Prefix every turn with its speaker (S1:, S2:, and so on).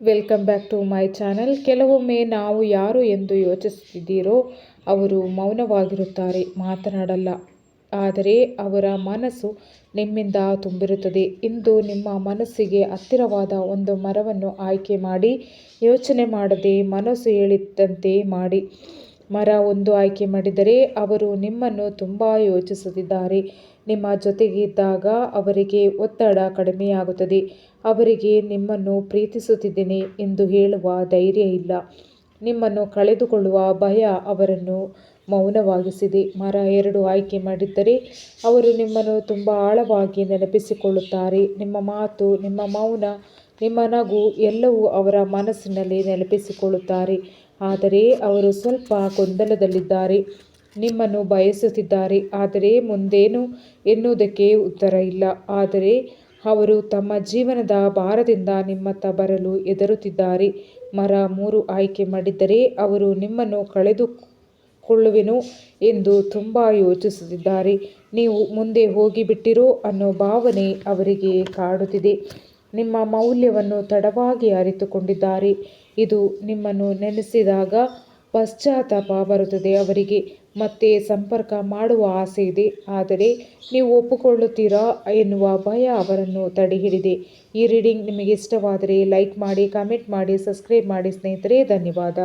S1: Welcome back to my channel. ಕೆಲವೊಮ್ಮೆ ನಾವು ಯಾರು ಎಂದು ಯೋಚಿಸುತ್ತಿದ್ದೀರೋ ಅವರು ಮೌನವಾಗಿರುತ್ತಾರೆ, ಮಾತನಾಡಲ್ಲ. ಆದರೆ ಅವರ ಮನಸ್ಸು ನಿಮ್ಮಿಂದ ತುಂಬಿರುತ್ತದೆ. ಇಂದು ನಿಮ್ಮ ಮನಸ್ಸಿಗೆ ಹತ್ತಿರವಾದ ಒಂದು ಮರವನ್ನು ಆಯ್ಕೆ ಮಾಡಿ, ಯೋಚನೆ ಮಾಡದೆ ಮನಸ್ಸು ಹೇಳಿದಂತೆ ಮಾಡಿ. ಮರ ಒಂದು ಆಯ್ಕೆ ಮಾಡಿದರೆ ಅವರು ನಿಮ್ಮನ್ನು ತುಂಬ ಯೋಚಿಸುತ್ತಿದ್ದಾರೆ. ನಿಮ್ಮ ಜೊತೆಗಿದ್ದಾಗ ಅವರಿಗೆ ಒತ್ತಡ ಕಡಿಮೆಯಾಗುತ್ತದೆ. ಅವರಿಗೆ ನಿಮ್ಮನ್ನು ಪ್ರೀತಿಸುತ್ತಿದ್ದೇನೆ ಎಂದು ಹೇಳುವ ಧೈರ್ಯ ಇಲ್ಲ. ನಿಮ್ಮನ್ನು ಕಳೆದುಕೊಳ್ಳುವ ಭಯ ಅವರನ್ನು ಮೌನವಾಗಿಸಿದೆ. ಮರ ಎರಡು ಆಯ್ಕೆ ಮಾಡಿದ್ದರೆ ಅವರು ನಿಮ್ಮನ್ನು ತುಂಬ ಆಳವಾಗಿ ನೆನಪಿಸಿಕೊಳ್ಳುತ್ತಾರೆ. ನಿಮ್ಮ ಮಾತು, ನಿಮ್ಮ ಮೌನ, ನಿಮ್ಮ ನಗು ಎಲ್ಲವೂ ಅವರ ಮನಸ್ಸಿನಲ್ಲಿ ನೆನಪಿಸಿಕೊಳ್ಳುತ್ತಾರೆ. ಆದರೆ ಅವರು ಸ್ವಲ್ಪ ಗೊಂದಲದಲ್ಲಿದ್ದಾರೆ. ನಿಮ್ಮನ್ನು ಬಯಸುತ್ತಿದ್ದಾರೆ, ಆದರೆ ಮುಂದೇನು ಎನ್ನುವುದಕ್ಕೆ ಉತ್ತರ ಇಲ್ಲ. ಆದರೆ ಅವರು ತಮ್ಮ ಜೀವನದ ಭಾರದಿಂದ ನಿಮ್ಮತ್ತ ಬರಲು ಹೆದರುತ್ತಿದ್ದಾರೆ. ಮರ ಮೂರು ಆಯ್ಕೆ ಮಾಡಿದ್ದರೆ ಅವರು ನಿಮ್ಮನ್ನು ಕಳೆದುಕೊಳ್ಳುವೆನೋ ಎಂದು ತುಂಬ ಯೋಚಿಸುತ್ತಿದ್ದಾರೆ. ನೀವು ಮುಂದೆ ಹೋಗಿಬಿಟ್ಟಿರೋ ಅನ್ನೋ ಭಾವನೆ ಅವರಿಗೆ ಕಾಡುತ್ತಿದೆ. ನಿಮ್ಮ ಮೌಲ್ಯವನ್ನು ತಡವಾಗಿ ಅರಿತುಕೊಂಡಿದ್ದಾರೆ. ಇದು ನಿಮ್ಮನ್ನು ನೆನೆಸಿದಾಗ ಪಶ್ಚಾತ್ತಾಪ ಬರುತ್ತದೆ. ಅವರಿಗೆ ಮತ್ತೆ ಸಂಪರ್ಕ ಮಾಡುವ ಆಸೆ ಇದೆ, ಆದರೆ ನೀವು ಒಪ್ಪಿಕೊಳ್ಳುತ್ತೀರಾ ಎನ್ನುವ ಭಯ ಅವರನ್ನು ತಡೆಹಿಡಿದಿದೆ. ಈ ರೀಡಿಂಗ್ ನಿಮಗೆ ಇಷ್ಟವಾದರೆ ಲೈಕ್ ಮಾಡಿ, ಕಾಮೆಂಟ್ ಮಾಡಿ, ಸಬ್ಸ್ಕ್ರೈಬ್ ಮಾಡಿ ಸ್ನೇಹಿತರೆ. ಧನ್ಯವಾದ.